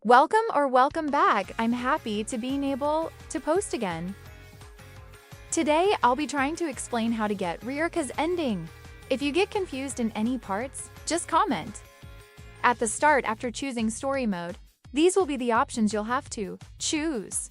Welcome back. I'm happy to being able to post again. Today, I'll be trying to explain how to get Ririka's ending. If you get confused in any parts, just comment. At the start, after choosing story mode, these will be the options you'll have to choose.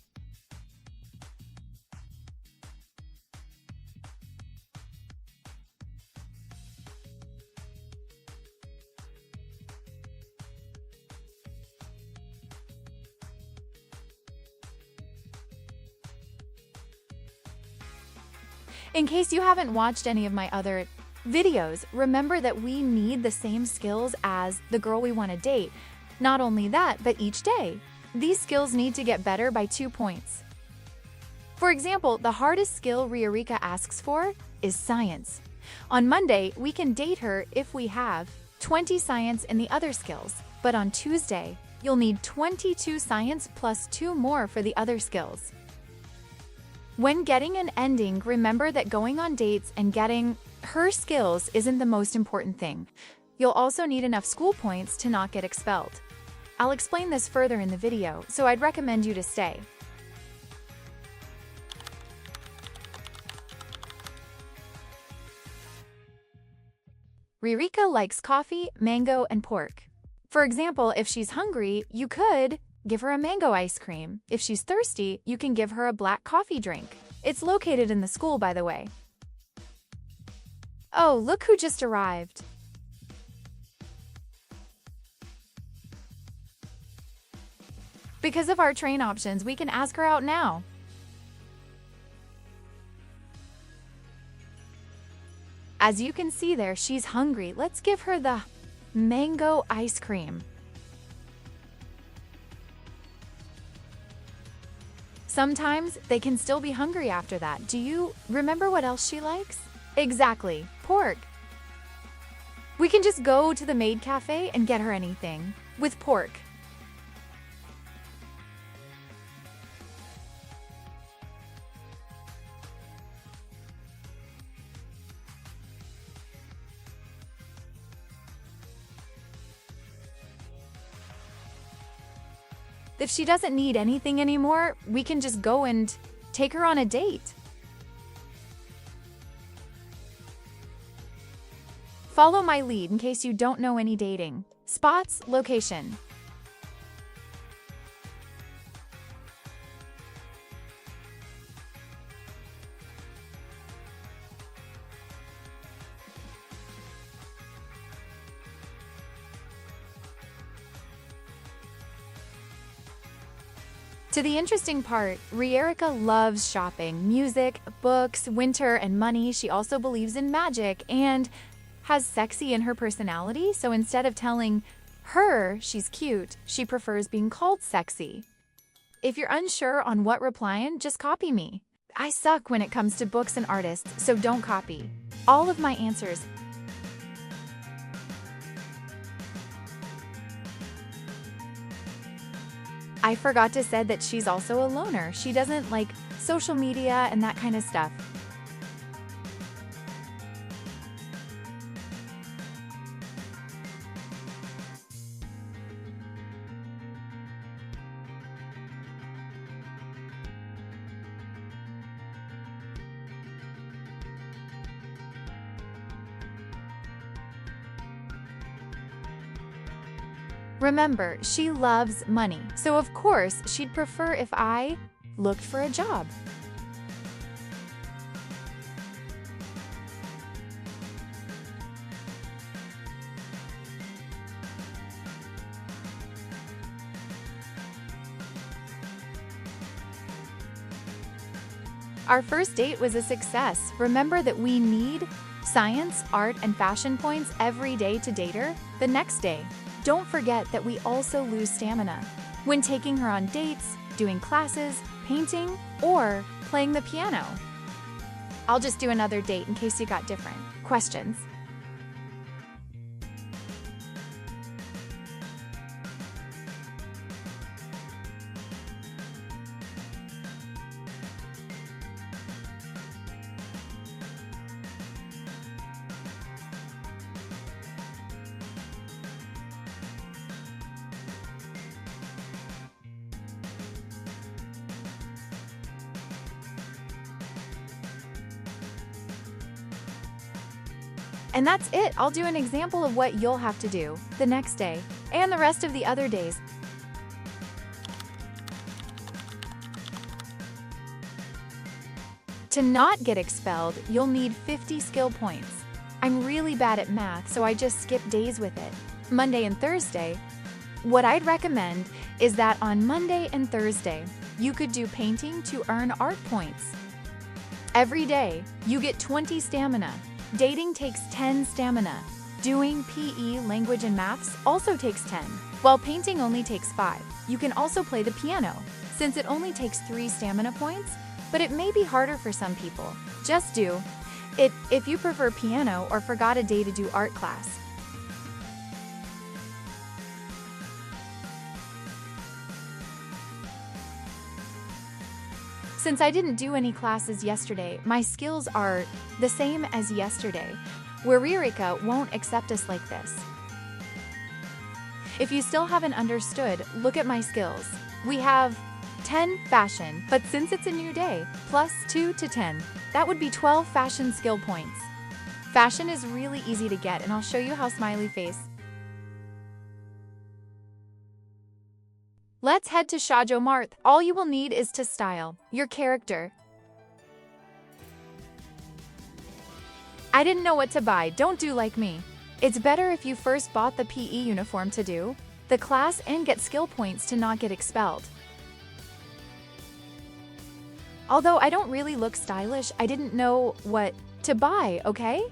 In case you haven't watched any of my other videos, remember that we need the same skills as the girl we want to date. Not only that, but each day. These skills need to get better by 2 points. For example, the hardest skill Ririka asks for is science. On Monday, we can date her if we have 20 science in the other skills, but on Tuesday, you'll need 22 science plus 2 more for the other skills. When getting an ending, remember that going on dates and getting her skills isn't the most important thing. You'll also need enough school points to not get expelled. I'll explain this further in the video, so I'd recommend you to stay. Ririka likes coffee, mango, and pork. For example, if she's hungry, you could give her a mango ice cream. If she's thirsty, you can give her a black coffee drink. It's located in the school, by the way. Oh, look who just arrived. Because of our train options, we can ask her out now. As you can see there, she's hungry. Let's give her the mango ice cream. Sometimes they can still be hungry after that. Do you remember what else she likes? Exactly, pork. We can just go to the maid cafe and get her anything with pork. If she doesn't need anything anymore, we can just go and take her on a date. Follow my lead in case you don't know any dating spots, location. To the interesting part, Ririka loves shopping, music, books, winter, and money. She also believes in magic and has sexy in her personality, so instead of telling her she's cute, she prefers being called sexy. If you're unsure on what replying, just copy me. I suck when it comes to books and artists, so don't copy all of my answers. I forgot to say that she's also a loner. She doesn't like social media and that kind of stuff. Remember, she loves money, so of course she'd prefer if I looked for a job. Our first date was a success. Remember that we need science, art, and fashion points every day to date her. The next day, don't forget that we also lose stamina when taking her on dates, doing classes, painting, or playing the piano. I'll just do another date in case you got different questions. And that's it. I'll do an example of what you'll have to do the next day and the rest of the other days. To not get expelled, you'll need 50 skill points. I'm really bad at math, so I just skip days with it. Monday and Thursday. What I'd recommend is that on Monday and Thursday, you could do painting to earn art points. Every day, you get 20 stamina. Dating takes 10 stamina. Doing PE, language, and maths also takes 10, while painting only takes 5. You can also play the piano, since it only takes 3 stamina points, but it may be harder for some people. Just do it if you prefer piano or forgot a day to do art class. Since I didn't do any classes yesterday, my skills are the same as yesterday, where Ririka won't accept us like this. If you still haven't understood, look at my skills. We have 10 fashion, but since it's a new day, plus 2 to 10, that would be 12 fashion skill points. Fashion is really easy to get, and I'll show you how. Smiley face. Let's head to Shoujo Mart. All you will need is to style your character. I didn't know what to buy. Don't do like me. It's better if you first bought the PE uniform to do the class and get skill points to not get expelled. Although I don't really look stylish, I didn't know what to buy, okay?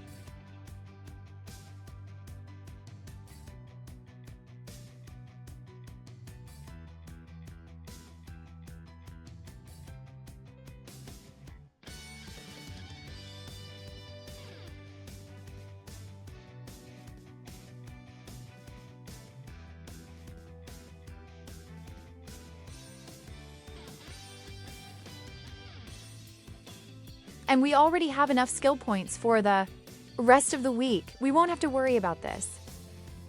And we already have enough skill points for the rest of the week. We won't have to worry about this.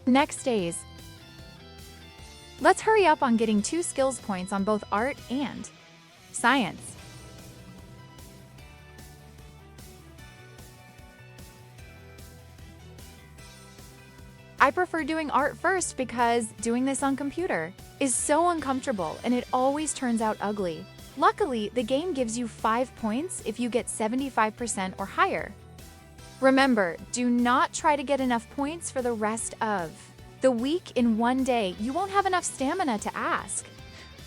Next days. Let's hurry up on getting 2 skills points on both art and science. I prefer doing art first because doing this on computer is so uncomfortable and it always turns out ugly. Luckily, the game gives you 5 points if you get 75% or higher. Remember, do not try to get enough points for the rest of the week in one day. You won't have enough stamina to ask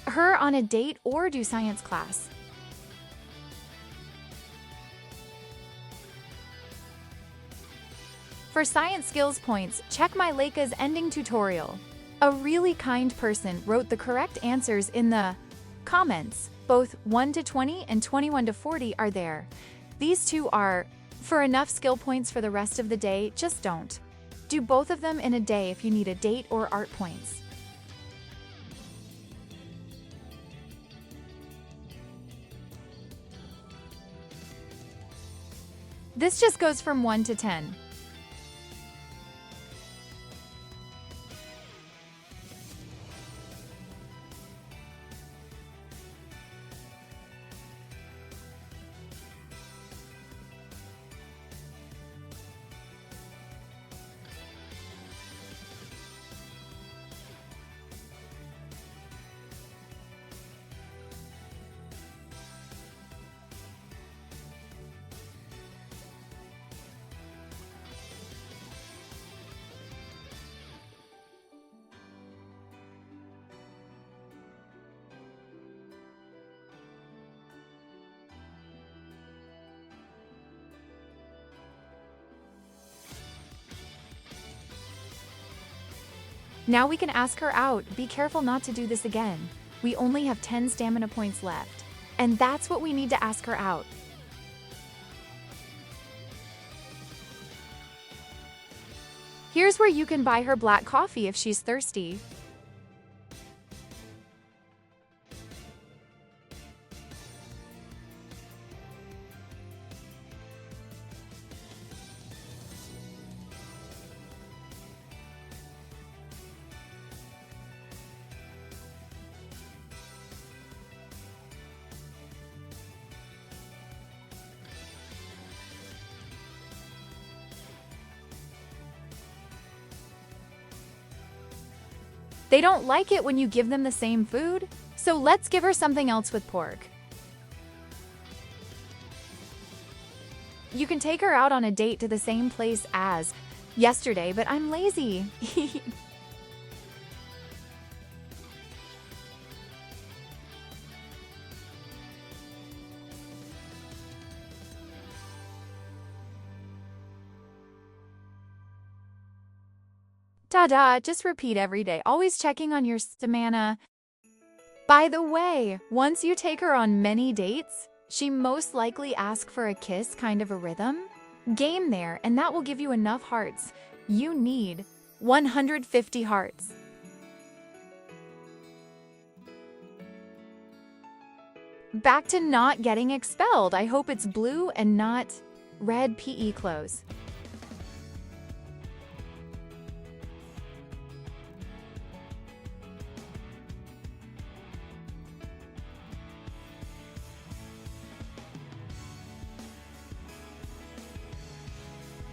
her on a date or do science class. For science skills points, check my Leika's ending tutorial. A really kind person wrote the correct answers in the comments. Both 1 to 20 and 21 to 40 are there. These two are for enough skill points for the rest of the day. Just don't do both of them in a day if you need a date or art points. This just goes from 1 to 10. Now we can ask her out. Be careful not to do this again. We only have 10 stamina points left. And that's what we need to ask her out. Here's where you can buy her black coffee if she's thirsty. They don't like it when you give them the same food, so let's give her something else with pork. You can take her out on a date to the same place as yesterday, but I'm lazy. Ta-da, just repeat every day, always checking on your stamina. By the way, once you take her on many dates, she most likely asks for a kiss, kind of a rhythm game there, and that will give you enough hearts. You need 150 hearts. Back to not getting expelled. I hope it's blue and not red PE clothes.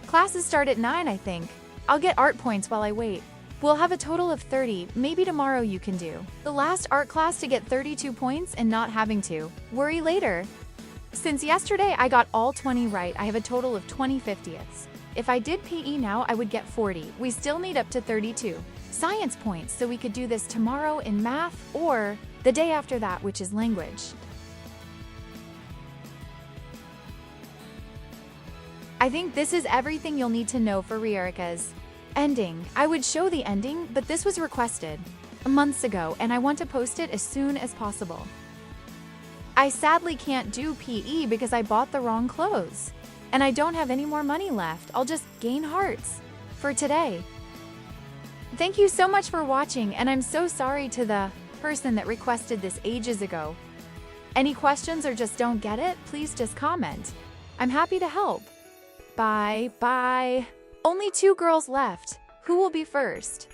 Classes start at 9, I think. I'll get art points while I wait. We'll have a total of 30, maybe tomorrow you can do the last art class to get 32 points and not having to worry later. Since yesterday I got all 20 right, I have a total of 20 50ths. If I did PE now, I would get 40. We still need up to 32 science points, so we could do this tomorrow in math or the day after that, which is language. I think this is everything you'll need to know for Ririka's ending. I would show the ending, but this was requested months ago, and I want to post it as soon as possible. I sadly can't do PE because I bought the wrong clothes, and I don't have any more money left. I'll just gain hearts for today. Thank you so much for watching, and I'm so sorry to the person that requested this ages ago. Any questions or just don't get it, please just comment. I'm happy to help. Bye. Only 2 girls left. Who will be first?